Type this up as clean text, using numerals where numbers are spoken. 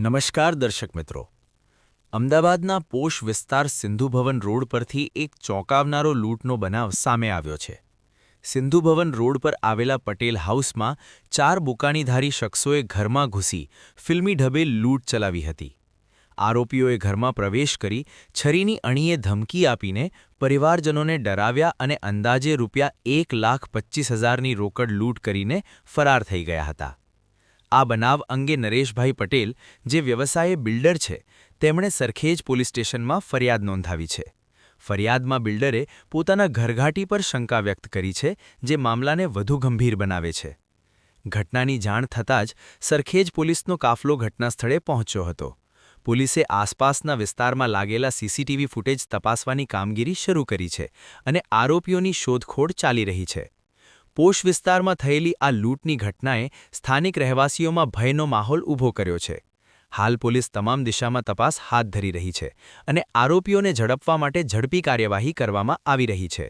નમસ્કાર દર્શક મિત્રો। અમદાવાદના પોશ વિસ્તાર સિંધુ ભવન રોડ પરથી એક ચોંકાવનારો લૂંટનો બનાવ સામે આવ્યો છે। સિંધુ ભવન રોડ પર આવેલા પટેલ હાઉસમાં 4 બુકાનીધારી શખ્સોએ ઘરમાં ઘૂસી ફિલ્મી ઢબે લૂંટ ચલાવી હતી। આરોપીઓએ ઘરમાં પ્રવેશ કરી છરીની અણીએ ધમકી આપીને પરિવારજનોને ડરાવ્યા અને અંદાજે ₹1,25,000ની રોકડ લૂંટ કરીને ફરાર થઈ ગયા હતા। આ બનાવ અંગે નરેશભાઈ પટેલ, જે વ્યવસાયે બિલ્ડર છે, તેમણે સરખેજ પોલીસ સ્ટેશનમાં ફરિયાદ નોંધાવી છે। ફરિયાદમાં બિલ્ડરે પોતાના ઘરઘાટી પર શંકા વ્યક્ત કરી છે, જે મામલાને વધુ ગંભીર બનાવે છે। ઘટનાની જાણ થતાં જ સરખેજ પોલીસનો કાફલો ઘટનાસ્થળે પહોંચ્યો હતો। પોલીસે આસપાસના વિસ્તારમાં લાગેલા સીસીટીવી ફૂટેજ તપાસવાની કામગીરી શરૂ કરી છે અને આરોપીઓની શોધખોળ ચાલી રહી છે। પોશ વિસ્તારમાં થયેલી આ લૂંટની ઘટનાએ સ્થાનિક રહેવાસીઓમાં ભયનો માહોલ ઊભો કર્યો છે। હાલ પોલીસ તમામ દિશામાં તપાસ હાથ ધરી રહી છે અને આરોપીઓને ઝડપવા માટે ઝડપી કાર્યવાહી કરવામાં આવી રહી છે।